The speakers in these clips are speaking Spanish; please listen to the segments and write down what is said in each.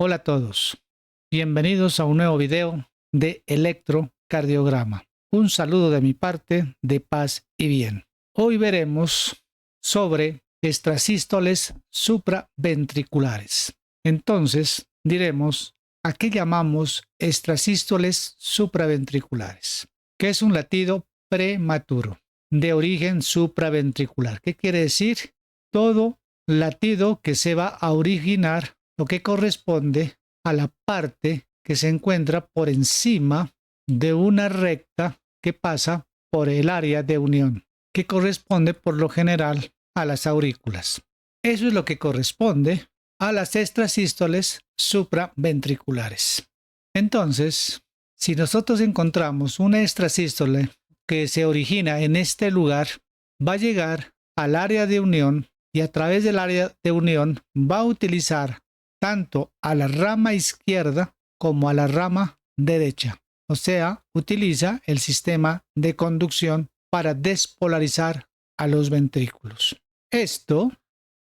Hola a todos, bienvenidos a un nuevo video de electrocardiograma. Un saludo de mi parte de paz y bien. Hoy veremos sobre extrasístoles supraventriculares. Entonces diremos a qué llamamos extrasístoles supraventriculares, que es un latido prematuro de origen supraventricular. ¿Qué quiere decir? Todo latido que se va a originar lo que corresponde a la parte que se encuentra por encima de una recta que pasa por el área de unión, que corresponde por lo general a las aurículas. Eso es lo que corresponde a las extrasístoles supraventriculares. Entonces, si nosotros encontramos una extrasístole que se origina en este lugar, va a llegar al área de unión y a través del área de unión va a utilizar tanto a la rama izquierda como a la rama derecha. O sea, utiliza el sistema de conducción para despolarizar a los ventrículos. Esto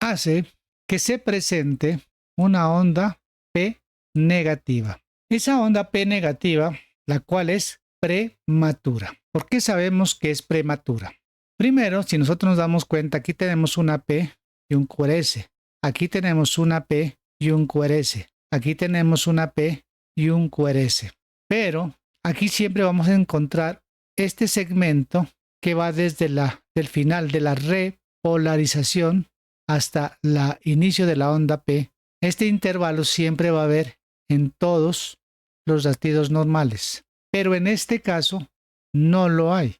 hace que se presente una onda P negativa. Esa onda P negativa, la cual es prematura. ¿Por qué sabemos que es prematura? Primero, si nosotros nos damos cuenta, aquí tenemos una P y un QRS. Aquí tenemos una P y un QRS. Aquí tenemos una P y un QRS. Pero aquí siempre vamos a encontrar este segmento que va desde el final de la repolarización hasta el inicio de la onda P. Este intervalo siempre va a haber en todos los latidos normales. Pero en este caso no lo hay.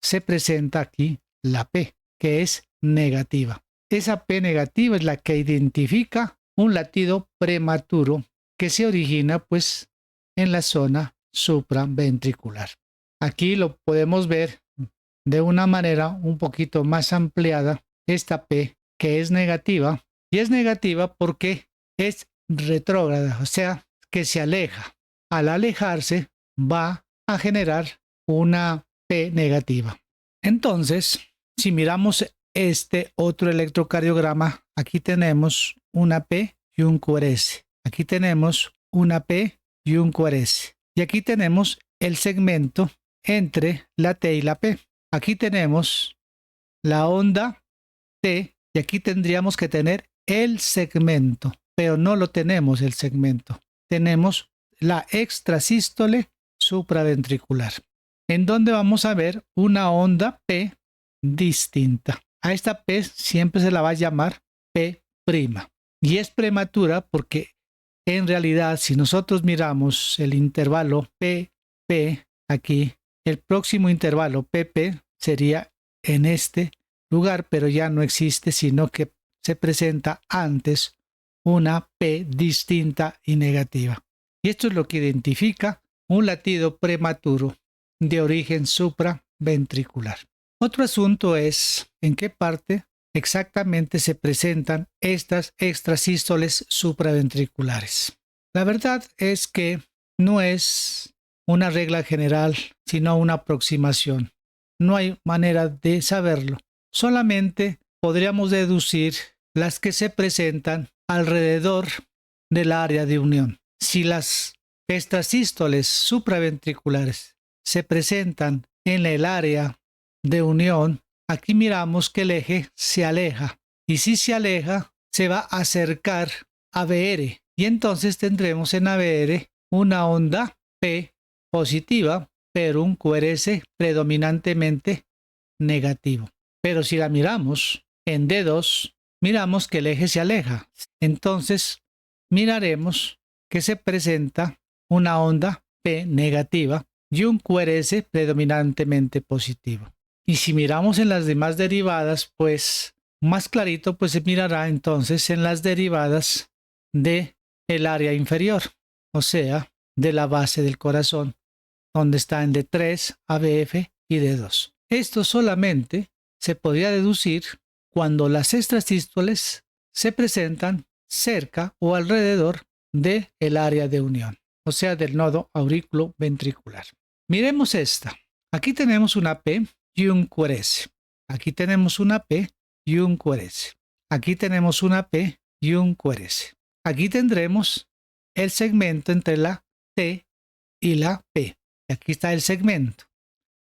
Se presenta aquí la P, que es negativa. Esa P negativa es la que identifica un latido prematuro que se origina pues en la zona supraventricular. Aquí lo podemos ver de una manera un poquito más ampliada, esta P que es negativa, y es negativa porque es retrógrada, o sea, que se aleja. Al alejarse va a generar una P negativa. Entonces, si miramos este otro electrocardiograma, aquí tenemos una P y un QRS. Aquí tenemos una P y un QRS. Y aquí tenemos el segmento entre la T y la P. Aquí tenemos la onda T y aquí tendríamos que tener el segmento, pero no lo tenemos el segmento. Tenemos la extrasístole supraventricular, en donde vamos a ver una onda P distinta. A esta P siempre se la va a llamar P'. Y es prematura porque en realidad si nosotros miramos el intervalo PP aquí, el próximo intervalo PP sería en este lugar, pero ya no existe, sino que se presenta antes una P distinta y negativa. Y esto es lo que identifica un latido prematuro de origen supraventricular. Otro asunto es en qué parte exactamente se presentan estas extrasístoles supraventriculares. La verdad es que no es una regla general, sino una aproximación. No hay manera de saberlo. Solamente podríamos deducir las que se presentan alrededor del área de unión. Si las extrasístoles supraventriculares se presentan en el área de unión, aquí miramos que el eje se aleja. Y si se aleja, se va a acercar a BR. Y entonces tendremos en ABR una onda P positiva, pero un QRS predominantemente negativo. Pero si la miramos en D2, miramos que el eje se aleja. Entonces miraremos que se presenta una onda P negativa y un QRS predominantemente positivo. Y si miramos en las demás derivadas, pues más clarito pues se mirará entonces en las derivadas de el área inferior, o sea, de la base del corazón, donde está en D3, ABF y D2. Esto solamente se podría deducir cuando las extrasístoles se presentan cerca o alrededor del área de unión, o sea, del nodo auriculoventricular. Miremos esta. Aquí tenemos una P y un QRS. Aquí tenemos una P y un QRS. Aquí tenemos una P y un QRS. Aquí tendremos el segmento entre la T y la P. Y aquí está el segmento.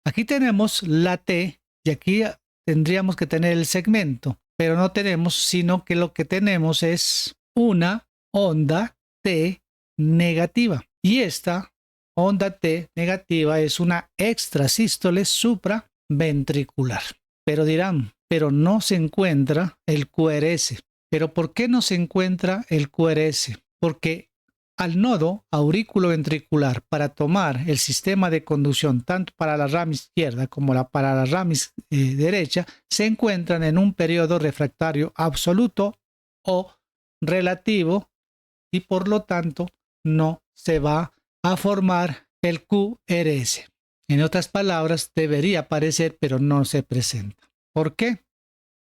Aquí tenemos la T y aquí tendríamos que tener el segmento, pero no tenemos, sino que lo que tenemos es una onda T negativa. Y esta onda T negativa es una extrasístole supraventricular. Pero dirán, pero no se encuentra el QRS. ¿Pero por qué no se encuentra el QRS? Porque al nodo aurículo-ventricular para tomar el sistema de conducción tanto para la rama izquierda como para la rama derecha se encuentran en un periodo refractario absoluto o relativo y por lo tanto no se va a formar el QRS. En otras palabras, debería aparecer pero no se presenta. ¿Por qué?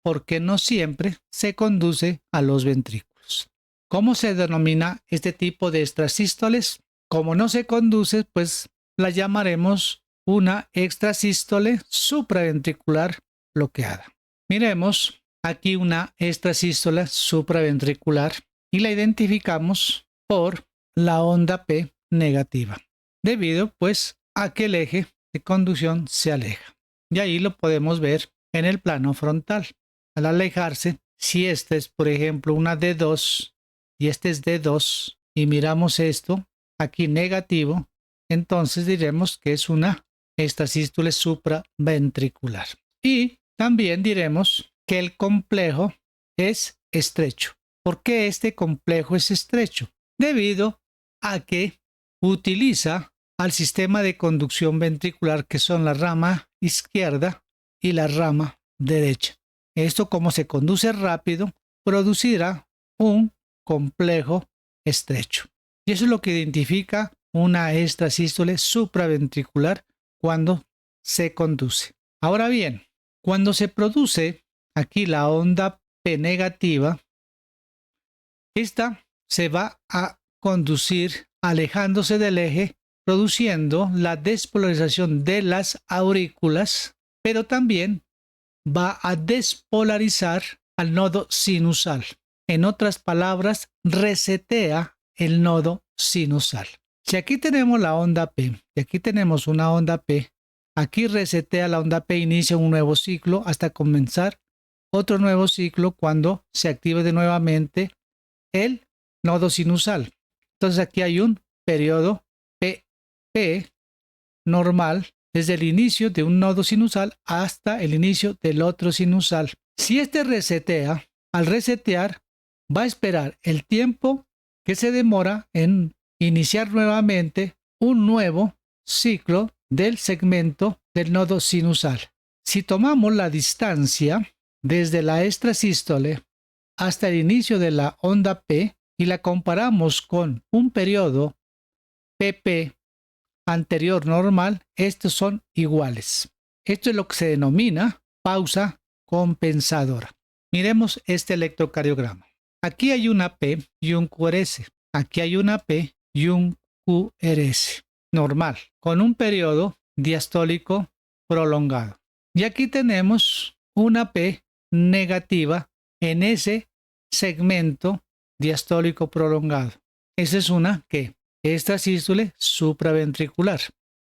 Porque no siempre se conduce a los ventrículos. ¿Cómo se denomina este tipo de extrasístoles? Como no se conduce, pues la llamaremos una extrasístole supraventricular bloqueada. Miremos aquí una extrasístole supraventricular y la identificamos por la onda P negativa, debido pues a que el eje de conducción se aleja. Y ahí lo podemos ver en el plano frontal. Al alejarse, si este es por ejemplo una D2 y este es D2 y miramos esto aquí negativo, entonces diremos que es una extrasístole supraventricular. Y también diremos que el complejo es estrecho. ¿Por qué este complejo es estrecho? Debido a que utiliza al sistema de conducción ventricular que son la rama izquierda y la rama derecha. Esto, como se conduce rápido, producirá un complejo estrecho. Y eso es lo que identifica una extrasístole supraventricular cuando se conduce. Ahora bien, cuando se produce aquí la onda P negativa, esta se va a conducir alejándose del eje, produciendo la despolarización de las aurículas, pero también va a despolarizar al nodo sinusal. En otras palabras, resetea el nodo sinusal. Si aquí tenemos la onda P y aquí tenemos una onda P, aquí resetea la onda P, inicia un nuevo ciclo hasta comenzar otro nuevo ciclo cuando se active de nuevamente el nodo sinusal. Entonces aquí hay un periodo P normal desde el inicio de un nodo sinusal hasta el inicio del otro sinusal. Si este resetea, al resetear va a esperar el tiempo que se demora en iniciar nuevamente un nuevo ciclo del segmento del nodo sinusal. Si tomamos la distancia desde la extrasístole hasta el inicio de la onda P y la comparamos con un periodo PP anterior normal, estos son iguales. Esto es lo que se denomina pausa compensadora. Miremos este electrocardiograma. Aquí hay una P y un QRS. Aquí hay una P y un QRS normal, con un periodo diastólico prolongado. Y aquí tenemos una P negativa en ese segmento diastólico prolongado. Esa es una que extrasístole supraventricular.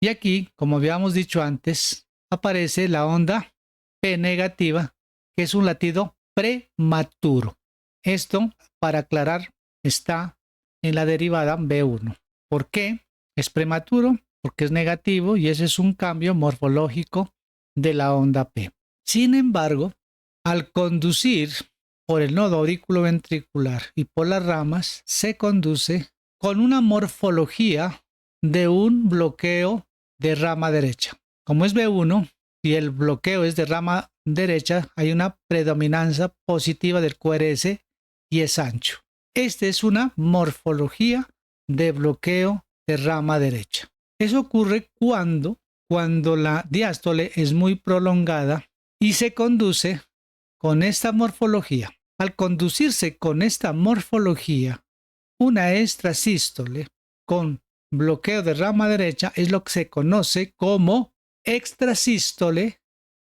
Y aquí, como habíamos dicho antes, aparece la onda P negativa, que es un latido prematuro. Esto, para aclarar, está en la derivada B1. ¿Por qué es prematuro? Porque es negativo y ese es un cambio morfológico de la onda P. Sin embargo, al conducir por el nodo auriculoventricular y por las ramas, se conduce con una morfología de un bloqueo de rama derecha. Como es B1 y el bloqueo es de rama derecha, hay una predominancia positiva del QRS y es ancho. Esta es una morfología de bloqueo de rama derecha. Eso ocurre cuando la diástole es muy prolongada y se conduce con esta morfología. Al conducirse con esta morfología, una extrasístole con bloqueo de rama derecha es lo que se conoce como extrasístole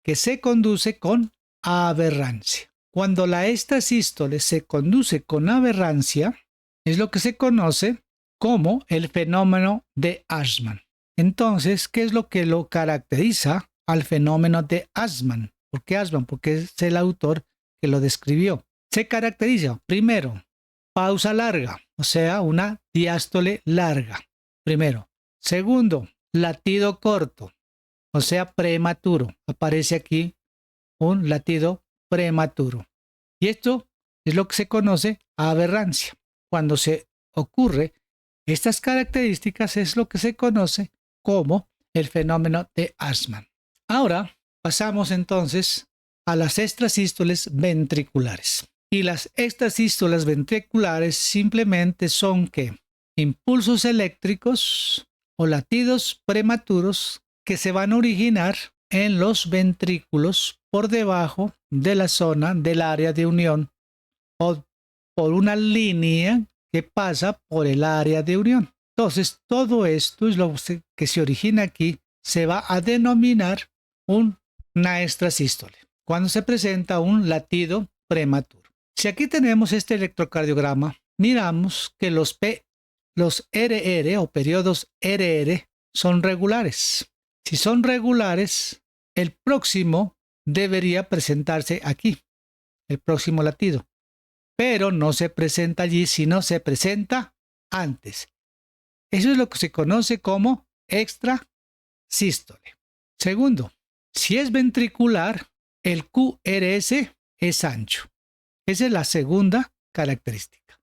que se conduce con aberrancia. Cuando la extrasístole se conduce con aberrancia, es lo que se conoce como el fenómeno de Ashman. Entonces, ¿qué es lo que lo caracteriza al fenómeno de Ashman? ¿Por qué Ashman? Porque es el autor que lo describió. Se caracteriza, primero, pausa larga, o sea, una diástole larga. Primero. Segundo, latido corto, o sea, prematuro. Aparece aquí un latido prematuro. Y esto es lo que se conoce aberrancia. Cuando se ocurre estas características es lo que se conoce como el fenómeno de Ashman. Ahora pasamos entonces a las extrasístoles ventriculares. Y las extrasístoles ventriculares simplemente son ¿qué? Impulsos eléctricos o latidos prematuros que se van a originar en los ventrículos por debajo de la zona del área de unión o por una línea que pasa por el área de unión. Entonces, todo esto es lo que se origina aquí, se va a denominar una extrasístole, cuando se presenta un latido prematuro. Si aquí tenemos este electrocardiograma, miramos que los RR o periodos RR son regulares. Si son regulares, el próximo debería presentarse aquí, el próximo latido. Pero no se presenta allí, sino se presenta antes. Eso es lo que se conoce como extrasístole. Segundo, si es ventricular, el QRS es ancho. Esa es la segunda característica.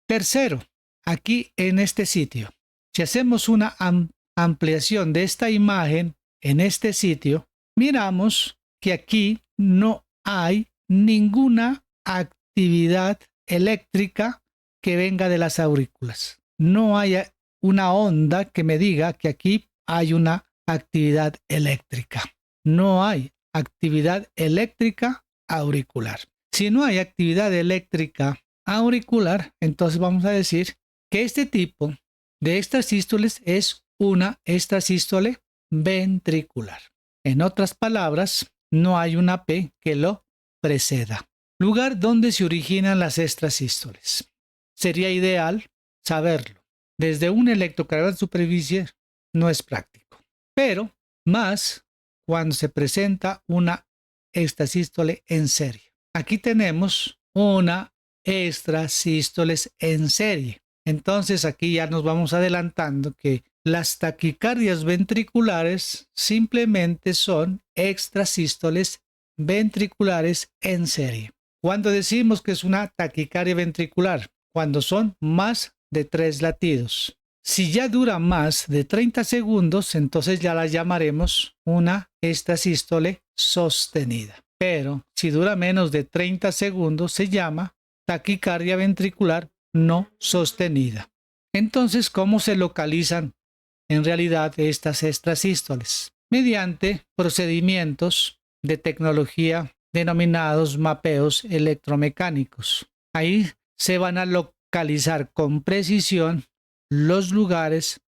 Tercero, aquí en este sitio, si hacemos una ampliación de esta imagen en este sitio, miramos que aquí no hay ninguna actividad eléctrica que venga de las aurículas. No hay una onda que me diga que aquí hay una actividad eléctrica. No hay actividad eléctrica auricular. Si no hay actividad eléctrica auricular, entonces vamos a decir que este tipo de extrasístoles es una extrasístole ventricular. En otras palabras, no hay una P que lo preceda. Lugar donde se originan las extrasístoles. Sería ideal saberlo. Desde un electrocardiograma de superficie no es práctico, pero más cuando se presenta una extrasístole en serie. Aquí tenemos una extrasístoles en serie. Entonces aquí ya nos vamos adelantando que las taquicardias ventriculares simplemente son extrasístoles ventriculares en serie. Cuando decimos que es una taquicardia ventricular, cuando son más de 3 latidos. Si ya dura más de 30 segundos, entonces ya la llamaremos una extrasístole sostenida. Pero si dura menos de 30 segundos, se llama taquicardia ventricular no sostenida. Entonces, ¿cómo se localizan en realidad estas extrasístoles? Mediante procedimientos de tecnología denominados mapeos electromecánicos. Ahí se van a localizar con precisión los lugares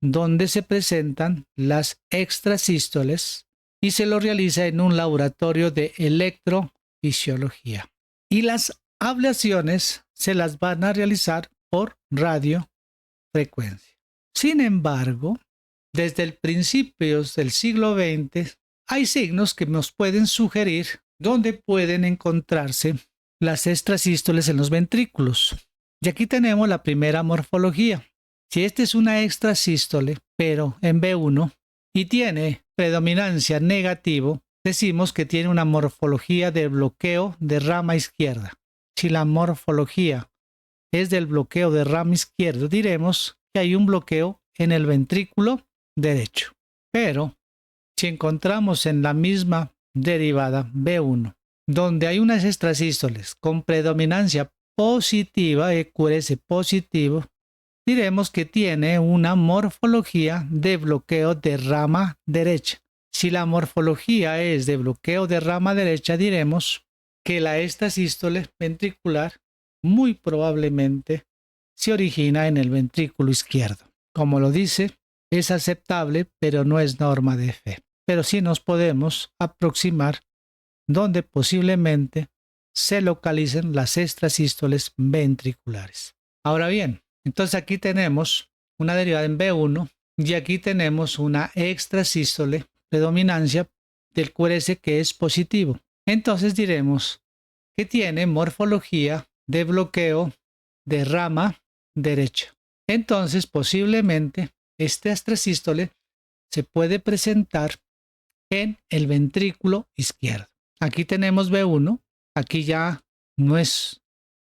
donde se presentan las extrasístoles y se lo realiza en un laboratorio de electrofisiología. Y las ablaciones se las van a realizar por radiofrecuencia. Sin embargo, desde el principio del siglo XX hay signos que nos pueden sugerir dónde pueden encontrarse las extrasístoles en los ventrículos. Y aquí tenemos la primera morfología. Si esta es una extrasístole, pero en B1, y tiene predominancia negativo, decimos que tiene una morfología de bloqueo de rama izquierda. Si la morfología es del bloqueo de rama izquierda, diremos que hay un bloqueo en el ventrículo derecho. Pero si encontramos en la misma derivada B1, donde hay unas extrasístoles con predominancia positiva, EQRS positivo, diremos que tiene una morfología de bloqueo de rama derecha. Si la morfología es de bloqueo de rama derecha, diremos que la extrasístole ventricular muy probablemente se origina en el ventrículo izquierdo. Como lo dice, es aceptable, pero no es norma de fe. Pero sí nos podemos aproximar donde posiblemente se localicen las extrasístoles ventriculares. Ahora bien, entonces aquí tenemos una derivada en B1 y aquí tenemos una extrasístole predominancia del QRS que es positivo. Entonces diremos que tiene morfología de bloqueo de rama derecha. Entonces posiblemente esta extrasístole se puede presentar en el ventrículo izquierdo. Aquí tenemos B1, aquí ya no es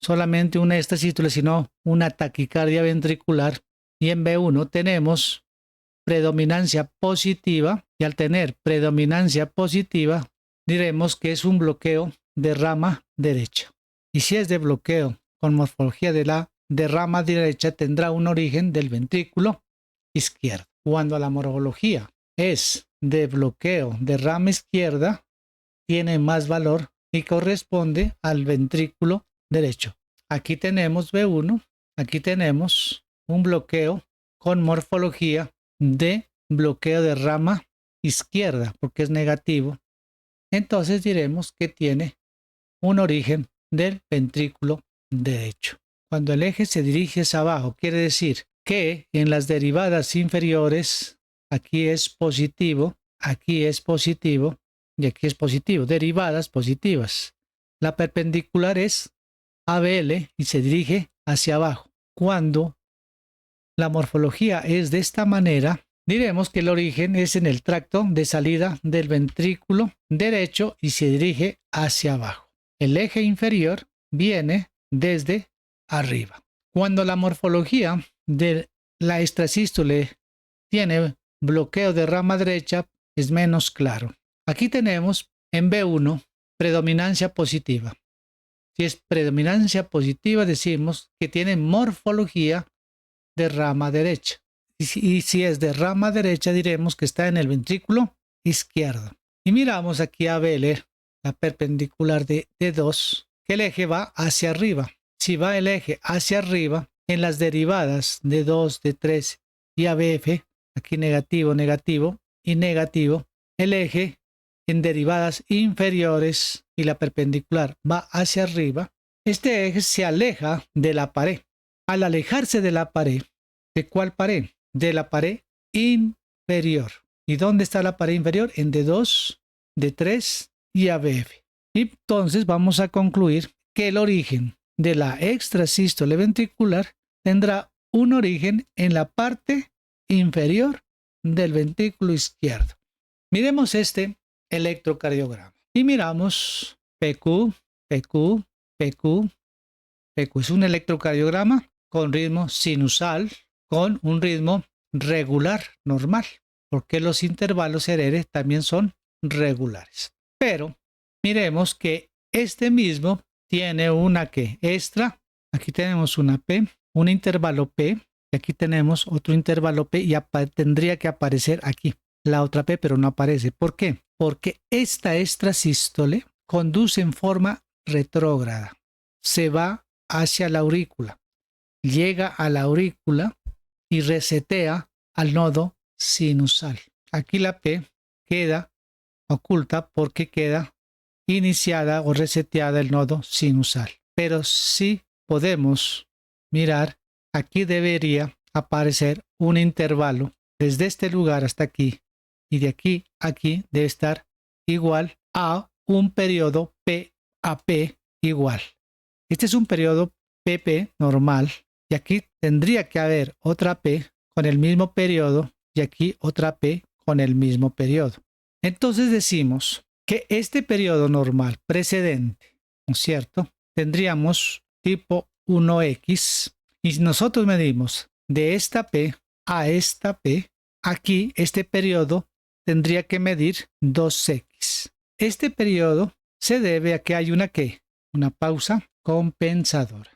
solamente una extrasístole, sino una taquicardia ventricular. Y en B1 tenemos predominancia positiva, y al tener predominancia positiva, diremos que es un bloqueo de rama derecha. Y si es de bloqueo con morfología de rama derecha, tendrá un origen del ventrículo izquierdo. Cuando la morfología es de bloqueo de rama izquierda, tiene más valor y corresponde al ventrículo derecho. Aquí tenemos B1, aquí tenemos un bloqueo con morfología de bloqueo de rama izquierda, porque es negativo. Entonces diremos que tiene un origen del ventrículo derecho. Cuando el eje se dirige hacia abajo, quiere decir que en las derivadas inferiores, aquí es positivo y aquí es positivo, derivadas positivas. La perpendicular es ABL y se dirige hacia abajo. Cuando la morfología es de esta manera, diremos que el origen es en el tracto de salida del ventrículo derecho y se dirige hacia abajo. El eje inferior viene desde arriba. Cuando la morfología de la extrasístole tiene bloqueo de rama derecha, es menos claro. Aquí tenemos en B1 predominancia positiva. Si es predominancia positiva, decimos que tiene morfología de rama derecha. Y si es de rama derecha, diremos que está en el ventrículo izquierdo. Y miramos aquí a BL, la perpendicular de D2, que el eje va hacia arriba. Si va el eje hacia arriba, en las derivadas de 2, de 3 y ABF, aquí negativo, negativo y negativo, el eje en derivadas inferiores y la perpendicular va hacia arriba, este eje se aleja de la pared. Al alejarse de la pared, ¿de cuál pared? De la pared inferior. ¿Y dónde está la pared inferior? En D2, D3 y ABF. Y entonces vamos a concluir que el origen de la extrasístole ventricular tendrá un origen en la parte inferior del ventrículo izquierdo. Miremos este electrocardiograma y miramos PQ, PQ, PQ, PQ. Es un electrocardiograma con ritmo sinusal, con un ritmo regular, normal, porque los intervalos RR también son regulares. Pero miremos que este mismo tiene una que extra, aquí tenemos una P, un intervalo P, y aquí tenemos otro intervalo P y tendría que aparecer aquí la otra P, pero no aparece. ¿Por qué? Porque esta extrasístole conduce en forma retrógrada. Se va hacia la aurícula, llega a la aurícula y resetea al nodo sinusal. Aquí la P queda oculta porque queda iniciada o reseteada el nodo sinusal. Pero si podemos mirar, aquí debería aparecer un intervalo desde este lugar hasta aquí y de aquí a aquí debe estar igual a un periodo P a P igual. Este es un periodo PP normal y aquí tendría que haber otra P con el mismo periodo y aquí otra P con el mismo periodo. Entonces decimos que este periodo normal precedente, ¿no es cierto? Tendríamos tipo 1X y si nosotros medimos de esta P a esta P, aquí este periodo tendría que medir 2X. Este periodo se debe a que hay una ¿qué? Una pausa compensadora.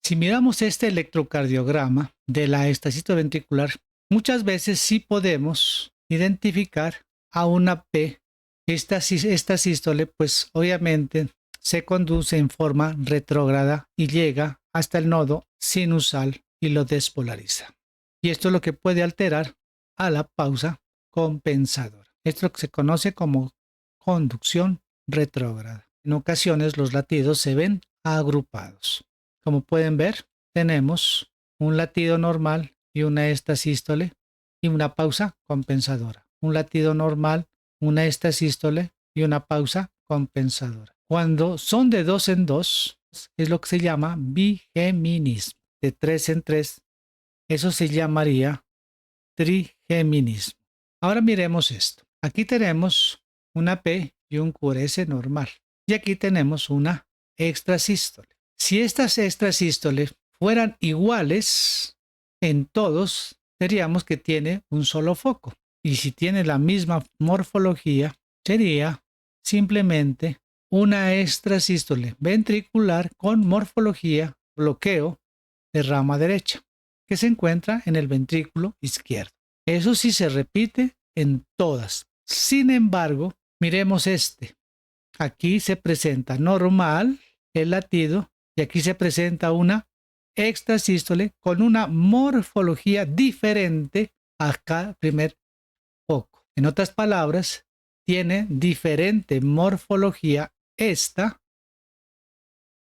Si miramos este electrocardiograma de la extrasístole ventricular, muchas veces sí podemos identificar a una P. Esta sístole, pues obviamente se conduce en forma retrógrada y llega hasta el nodo sinusal y lo despolariza. Y esto es lo que puede alterar a la pausa compensadora. Esto es lo que se conoce como conducción retrógrada. En ocasiones los latidos se ven agrupados. Como pueden ver, tenemos un latido normal y una extrasístole y una pausa compensadora. Un latido normal, una extrasístole y una pausa compensadora. Cuando son de 2 en 2, es lo que se llama bigeminismo. De 3 en 3, eso se llamaría trigeminismo. Ahora miremos esto. Aquí tenemos una P y un QRS normal. Y aquí tenemos una extrasístole. Si estas extrasístoles fueran iguales en todos, diríamos que tiene un solo foco. Y si tiene la misma morfología, sería simplemente una extrasístole ventricular con morfología bloqueo de rama derecha, que se encuentra en el ventrículo izquierdo. Eso sí se repite en todas. Sin embargo, miremos este. Aquí se presenta normal el latido y aquí se presenta una extrasístole con una morfología diferente a cada primer foco. En otras palabras, tiene diferente morfología esta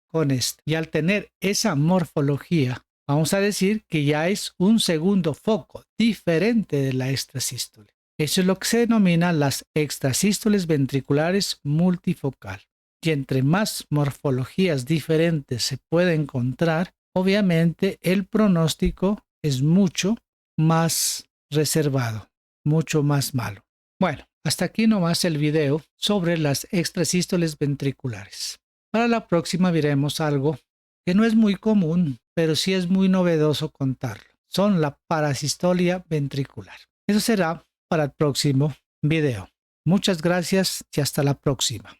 con esta. Y al tener esa morfología, vamos a decir que ya es un segundo foco diferente de la extrasístole. Eso es lo que se denomina las extrasístoles ventriculares multifocal. Y entre más morfologías diferentes se puede encontrar, obviamente el pronóstico es mucho más reservado, mucho más malo. Bueno, hasta aquí nomás el video sobre las extrasístoles ventriculares. Para la próxima veremos algo que no es muy común, pero sí es muy novedoso contarlo. Son la parasistolia ventricular. Eso será para el próximo video. Muchas gracias y hasta la próxima.